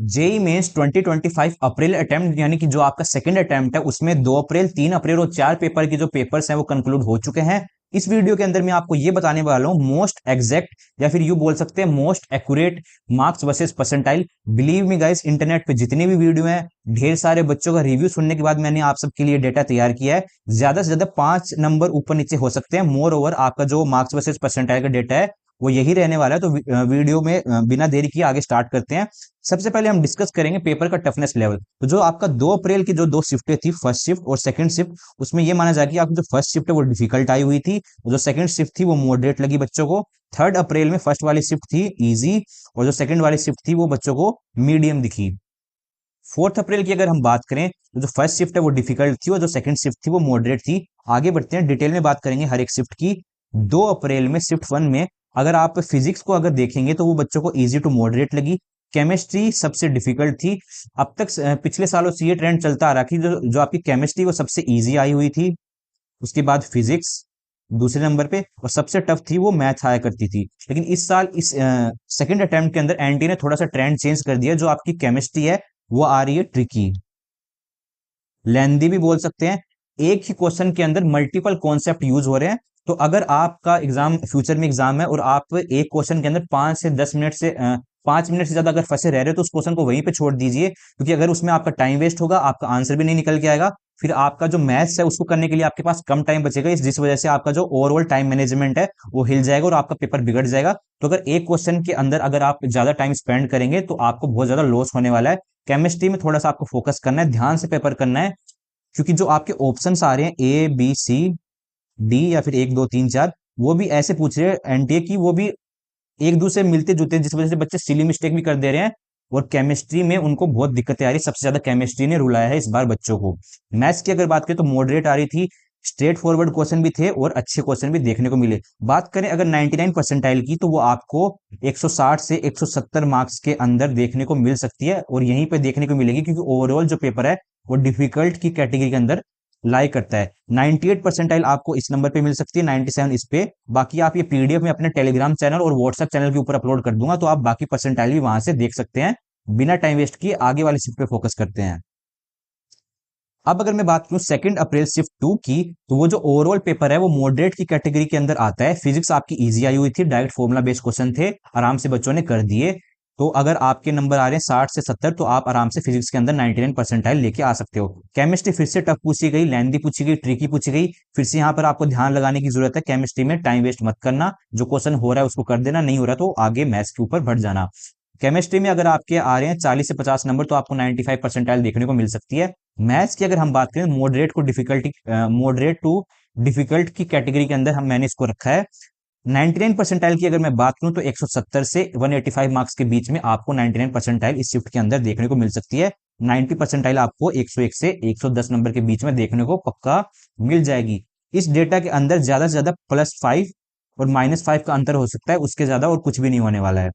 JEE mains 2025 अप्रैल attempt यानी कि जो आपका सेकंड अटेम्प्ट है उसमें 2 अप्रैल 3 अप्रैल और 4 पेपर की जो पेपर्स हैं वो कंक्लूड हो चुके हैं। इस वीडियो के अंदर मैं आपको ये बताने वाला हूं मोस्ट एग्जैक्ट या फिर यू बोल सकते हैं most accurate marks versus percentile. Believe me guys, internet पे जितने भी वीडियो हैं, ढेर सारे बच्चों का रिव्यू सुनने के बाद मैंने आप सबके लिए डेटा तैयार किया है। ज्यादा से ज्यादा 5 नंबर ऊपर नीचे हो सकते हैं। मोर ओवर आपका जो मार्क्स वर्सेस परसेंटाइल का डेटा है वो यही रहने वाला है। तो वीडियो में बिना देरी किए आगे स्टार्ट करते हैं। सबसे पहले हम डिस्कस करेंगे पेपर का टफनेस लेवल। तो जो आपका 2 अप्रैल की जो दो शिफ्टें थी, फर्स्ट शिफ्ट और सेकंड शिफ्ट, उसमें ये माना जाए कि आपकी जो फर्स्ट शिफ्ट है वो डिफिकल्ट आई हुई थी और जो सेकंड शिफ्ट थी वो मॉडरेट लगी बच्चों को। थर्ड अप्रैल में फर्स्ट वाली शिफ्ट थी इजी और जो सेकंड वाली शिफ्ट थी वो बच्चों को मीडियम दिखी। फोर्थ अप्रैल की अगर हम बात करें तो जो फर्स्ट शिफ्ट है वो डिफिकल्ट थी और जो सेकंड शिफ्ट थी वो मॉडरेट थी। आगे बढ़ते हैं, डिटेल में बात करेंगे हर एक शिफ्ट की। 2 अप्रैल में शिफ्ट वन में अगर आप फिजिक्स को अगर देखेंगे तो वो बच्चों को इजी टू मॉडरेट लगी। केमिस्ट्री सबसे डिफिकल्ट थी। अब तक पिछले सालों से ये ट्रेंड चलता आ रहा कि जो आपकी केमिस्ट्री वो सबसे इजी आई हुई थी, उसके बाद फिजिक्स दूसरे नंबर पे और सबसे टफ थी वो मैथ आया करती थी। लेकिन इस साल इस सेकंड अटेम्प्ट के अंदर एनटी ने थोड़ा सा ट्रेंड चेंज कर दिया। जो आपकी केमिस्ट्री है वो आ रही है ट्रिकी, लेंदी भी बोल सकते हैं। एक ही क्वेश्चन के अंदर मल्टीपल कॉन्सेप्ट यूज हो रहे हैं। तो अगर आपका एग्जाम फ्यूचर में एग्जाम है और आप एक क्वेश्चन के अंदर 5 से 10 मिनट से 5 मिनट से ज्यादा अगर फंसे रह रहे हो तो उस क्वेश्चन को वहीं पे छोड़ दीजिए, क्योंकि अगर उसमें आपका टाइम वेस्ट होगा, आपका आंसर भी नहीं निकल के आएगा। फिर आपका जो मैथ्स है उसको करने के लिए आपके पास कम टाइम बचेगा, जिस वजह से आपका जो ओवरऑल टाइम मैनेजमेंट है वो हिल जाएगा और आपका पेपर बिगड़ जाएगा। तो अगर एक क्वेश्चन के अंदर अगर आप ज्यादा टाइम स्पेंड करेंगे तो आपको बहुत ज्यादा लॉस होने वाला है। केमिस्ट्री में थोड़ा सा आपको फोकस करना है, ध्यान से पेपर करना है, क्योंकि जो आपके ऑप्शंस आ रहे हैं ए बी सी डी या फिर 1 2 3 4, वो भी ऐसे पूछ रहे हैं एनटीए की, वो भी एक दूसरे मिलते जुलते हैं, जिस वजह से बच्चे सिली मिस्टेक भी कर दे रहे हैं और केमिस्ट्री में उनको बहुत दिक्कतें आ रही है। सबसे ज्यादा केमिस्ट्री ने रुलाया है इस बार बच्चों को। मैथ्स की अगर बात करें तो मॉडरेट आ रही थी, स्ट्रेट फॉरवर्ड क्वेश्चन भी थे और अच्छे क्वेश्चन भी देखने को मिले। बात करें अगर 99 परसेंटाइल की तो वो आपको 160 से 170 मार्क्स के अंदर देखने को मिल सकती है और यहीं पे देखने को मिलेगी, क्योंकि ओवरऑल जो पेपर है वो डिफिकल्ट की कैटेगरी के अंदर लाई करता है। 98 परसेंटाइल आपको इस नंबर पे मिल सकती है, 97 इस पे। बाकी आप ये पीडीएफ में अपने टेलीग्राम चैनल और व्हाट्सएप चैनल के ऊपर अपलोड कर दूंगा, तो आप बाकी परसेंटाइल भी वहां से देख सकते हैं। बिना टाइम वेस्ट किए आगे वाली शिफ्ट पे फोकस करते हैं। अब अगर मैं बात करूं सेकंड अप्रैल शिफ्ट 2 की, तो वो जो ओवरऑल पेपर है वो मॉडरेट की कैटेगरी के अंदर आता है। फिजिक्स आपकी इजी आई हुई थी, डायरेक्ट फॉर्मुला बेस्ड क्वेश्चन थे, आराम से बच्चों ने कर दिए। तो अगर आपके नंबर आ रहे हैं 60 से 70 तो आप आराम से फिजिक्स के अंदर 99 परसेंटाइल लेके आ सकते हो। केमिस्ट्री फिर से टफ पूछी गई, लेंदी पूछी गई, ट्रिकी पूछी गई। फिर से यहाँ पर आपको ध्यान लगाने की जरूरत है, केमिस्ट्री में टाइम वेस्ट मत करना, जो क्वेश्चन हो रहा है उसको कर देना, नहीं हो रहा तो आगे मैथ्स के ऊपर बढ़ जाना। केमिस्ट्री में अगर आपके आ रहे हैं 40 से 50 नंबर तो आपको 95 परसेंटाइल देखने को मिल सकती है। मैथ्स की अगर हम बात करें मॉडरेट टू डिफिकल्ट की कैटेगरी के अंदर मैंने इसको रखा है। 99 परसेंटाइल की अगर मैं बात करूं तो 170 से 185 मार्क्स के बीच में आपको 99 परसेंटाइल इस शिफ्ट के अंदर देखने को मिल सकती है। 90 परसेंटाइल आपको 101 से 110 नंबर के बीच में देखने को पक्का मिल जाएगी। इस डेटा के अंदर ज्यादा से ज्यादा +5 और -5 का अंतर हो सकता है, उसके ज्यादा और कुछ भी नहीं होने वाला है।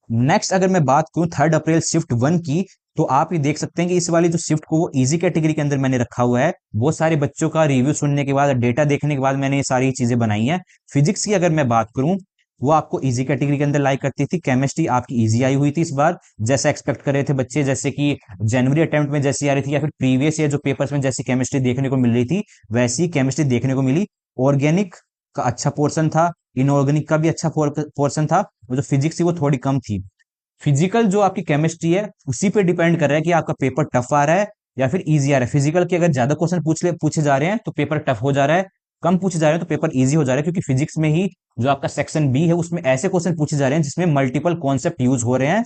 नेक्स्ट अगर मैं बात करूं थर्ड अप्रैल शिफ्ट वन की, तो आप ये देख सकते हैं कि इस वाली जो शिफ्ट को वो इजी कैटेगरी के अंदर मैंने रखा हुआ है। बहुत सारे बच्चों का रिव्यू सुनने के बाद, डेटा देखने के बाद मैंने ये सारी चीजें बनाई हैं। फिजिक्स की अगर मैं बात करूं वो आपको इजी कैटेगरी के अंदर लाइक करती थी। केमिस्ट्री आपकी इजी आई हुई थी इस बार, जैसा एक्सपेक्ट कर रहे थे बच्चे, जैसे कि जनवरी अटेम्प्ट में जैसी आ रही थी या फिर प्रीवियस ईयर जो पेपर्स में जैसी केमिस्ट्री देखने को मिल रही थी वैसी केमिस्ट्री देखने को मिली। ऑर्गेनिक का अच्छा पोर्सन था, इनऑर्गेनिक का भी अच्छा पोर्सन था, और जो फिजिक्स थी वो थोड़ी कम थी। फिजिकल जो आपकी केमिस्ट्री है उसी पे डिपेंड कर रहा है कि आपका पेपर टफ आ रहा है या फिर इजी आ रहा है। फिजिकल के अगर ज्यादा क्वेश्चन पूछे जा रहे हैं तो पेपर टफ हो जा रहा है, कम पूछे जा रहे हैं तो पेपर इजी हो जा रहा है, क्योंकि फिजिक्स में ही जो आपका सेक्शन बी है उसमें ऐसे क्वेश्चन पूछे जा रहे हैं जिसमें मल्टीपल कॉन्सेप्ट यूज हो रहे हैं।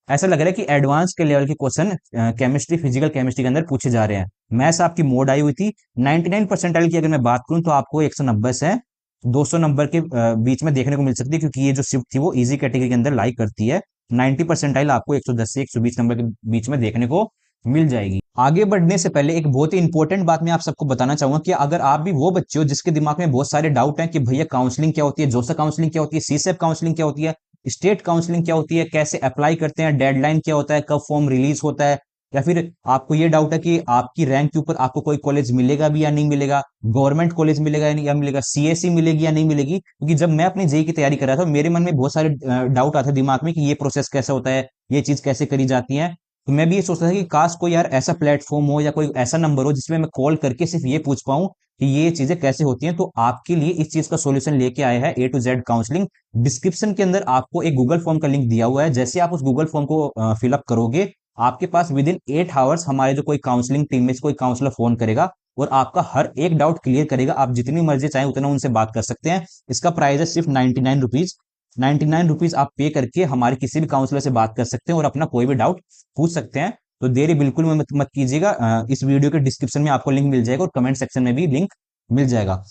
ऐसा लग रहा है कि एडवांस के लेवल के क्वेश्चन केमिस्ट्री फिजिकल केमिस्ट्री के अंदर पूछे जा रहे हैं। मैथ्स आपकी मोड आई हुई थी। 99 परसेंटाइल की अगर मैं बात करूं तो आपको 190 से 200 नंबर के बीच में देखने को मिल सकती है, क्योंकि ये जो शिफ्ट थी वो इजी कैटेगरी के अंदर लाइक करती है। 90 परसेंटाइल आपको 110 से 120 नंबर के बीच में देखने को मिल जाएगी। आगे बढ़ने से पहले एक बहुत ही इंपॉर्टेंट बात मैं आप सबको बताना चाहूंगा कि अगर आप भी वो बच्चे हो जिसके दिमाग में बहुत सारे डाउट हैं कि भैया काउंसलिंग क्या होती है, जोसा काउंसलिंग क्या होती है, सीसेप काउंसलिंग क्या होती है, स्टेट काउंसलिंग क्या होती है, कैसे अप्लाई करते हैं, डेडलाइन क्या होता है, कब फॉर्म रिलीज होता है, या फिर आपको ये डाउट है कि आपकी रैंक के ऊपर आपको कोई कॉलेज मिलेगा भी या नहीं मिलेगा, गवर्नमेंट कॉलेज मिलेगा या मिलेगा, सीएससी मिलेगी या नहीं मिलेगी, क्योंकि जब मैं अपनी जेई की तैयारी कर रहा था मेरे मन में बहुत सारे डाउट आते दिमाग में कि ये प्रोसेस कैसे होता है, ये चीज कैसे करी जाती है। तो मैं भी ये सोचता था कि काश कोई यार ऐसा प्लेटफॉर्म हो या कोई ऐसा नंबर हो जिसमें मैं कॉल करके सिर्फ ये पूछ पाऊं कि ये चीजें कैसे होती हैं। तो आपके लिए इस चीज का सॉल्यूशन लेके आया है ए टू जेड काउंसलिंग। डिस्क्रिप्शन के अंदर आपको एक गूगल फॉर्म का लिंक दिया हुआ है, जैसे आप उस गूगल फॉर्म को फिलअप करोगे आपके पास विद इन 8 आवर्स हमारे जो कोई काउंसलिंग टीम में से कोई काउंसलर फोन करेगा और आपका हर एक डाउट क्लियर करेगा। आप जितनी मर्जी चाहें उतना उनसे बात कर सकते हैं। इसका प्राइस है सिर्फ 99 रुपीज। 99 रुपीज आप पे करके हमारे किसी भी काउंसलर से बात कर सकते हैं और अपना कोई भी डाउट पूछ सकते हैं। तो देरी बिल्कुल मत कीजिएगा। इस वीडियो के डिस्क्रिप्शन में आपको लिंक मिल जाएगा और कमेंट सेक्शन में भी लिंक मिल जाएगा।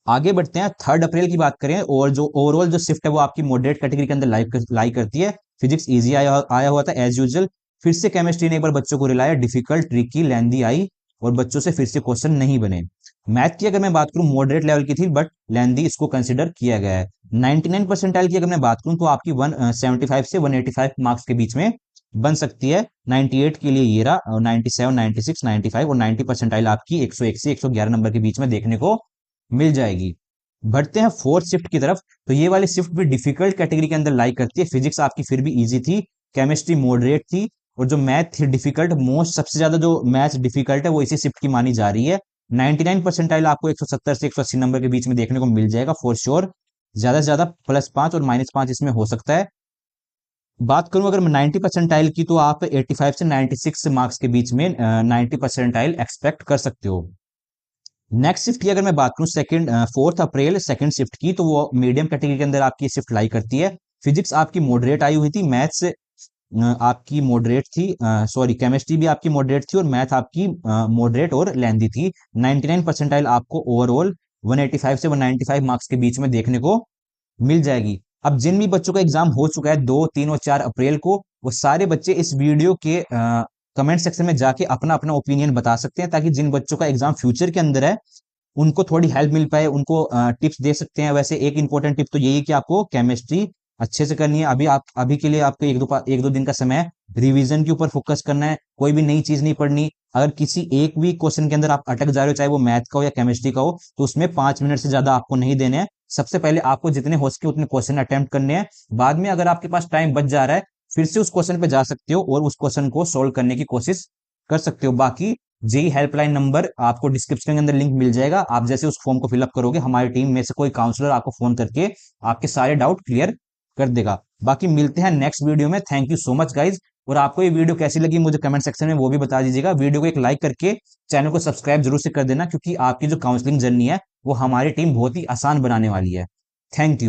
आगे बढ़ते हैं। 3 अप्रैल की बात करें और जो ओवरऑल जो शिफ्ट है वो आपकी मॉडरेट कैटेगरी के अंदर लाई करती है। फिजिक्स इजी आया हुआ था एज यूजुअल। फिर से केमिस्ट्री ने एक बार बच्चों को रिलाया, डिफिकल्ट ट्रिकी लेंदी आई और बच्चों से फिर से क्वेश्चन नहीं बने। मैथ की अगर मैं बात करूं मॉडरेट लेवल की थी बट लेंदी इसको कंसिडर किया गया है। 99 परसेंटाइल की अगर मैं बात करूं तो आपकी 175 से 185 मार्क्स के बीच में बन सकती है। 98 के लिए ये रहा, 97, 96, 95 और 90 परसेंटाइल आपकी 101 से 111 नंबर के बीच में देखने को मिल जाएगी। बढ़ते हैं फोर्थ शिफ्ट की तरफ। तो ये वाली शिफ्ट भी डिफिकल्ट कैटेगरी के अंदर लाई करती है। फिजिक्स आपकी फिर भी इजी थी, केमिस्ट्री मॉडरेट थी और जो मैथ थी डिफिकल्ट। मोस्ट सबसे ज्यादा जो मैथ डिफिकल्ट है वो इसी शिफ्ट की मानी जा रही है। 99 परसेंटाइल आपको 170 से 180 नंबर के बीच में देखने को मिल जाएगा फॉर श्योर। ज्यादा से ज्यादा +5 और -5 इसमें हो सकता है। बात करूं अगर मैं 90 परसेंटाइल की तो आप 85 से 96 मार्क्स के बीच में 90 परसेंटाइल एक्सपेक्ट कर सकते हो। नेक्स्ट शिफ्ट की अगर मैं बात करूं 4 अप्रैल सेकंड शिफ्ट की, तो वो मीडियम कैटेगरी के अंदर आपकी शिफ्ट लाई करती है। फिजिक्स आपकी मॉडरेट आई हुई थी, मैथ्स आपकी मॉडरेट थी, सॉरी केमिस्ट्री भी आपकी मॉडरेट थी और मैथ आपकी मॉडरेट और लेंदी थी। 99 परसेंटाइल आपको ओवरऑल 185 से 195 मार्क्स के बीच में देखने को मिल जाएगी। अब जिन भी बच्चों का एग्जाम हो चुका है 2, 3 और 4 अप्रैल को, वो सारे बच्चे इस वीडियो के कमेंट सेक्शन में जाके अपना अपना ओपिनियन बता सकते हैं, ताकि जिन बच्चों का एग्जाम फ्यूचर के अंदर है उनको थोड़ी हेल्प मिल पाए, उनको टिप्स दे सकते हैं। वैसे एक इंपॉर्टेंट टिप तो यही है कि आपको केमिस्ट्री अच्छे से करनी है। अभी के लिए आपको एक दो दिन का समय है, रिवीजन के ऊपर फोकस करना है, कोई भी नई चीज नहीं पढ़नी। अगर किसी एक भी क्वेश्चन के अंदर आप अटक जा रहे हो, चाहे वो मैथ का हो या केमिस्ट्री का हो, तो उसमें 5 मिनट से ज्यादा आपको नहीं देने हैं। सबसे पहले आपको जितने हो सके उतने क्वेश्चन अटेम्प्ट करने हैं। बाद में अगर आपके पास टाइम बच जा रहा है फिर से उस क्वेश्चन पे जा सकते हो और उस क्वेश्चन को सोल्व करने की कोशिश कर सकते हो। बाकी जेई हेल्पलाइन नंबर आपको डिस्क्रिप्शन के अंदर लिंक मिल जाएगा। आप जैसे उस फॉर्म को फिलअप करोगे हमारी टीम में से कोई काउंसलर आपको फोन करके आपके सारे डाउट क्लियर कर देगा। बाकी मिलते हैं नेक्स्ट वीडियो में। Thank you so much guys. और आपको ये वीडियो कैसी लगी मुझे कमेंट सेक्शन में वो भी बता दीजिएगा। वीडियो को एक लाइक करके चैनल को सब्सक्राइब जरूर से कर देना, क्योंकि आपकी जो काउंसलिंग जर्नी है वो हमारी टीम बहुत ही आसान बनाने वाली है। Thank you.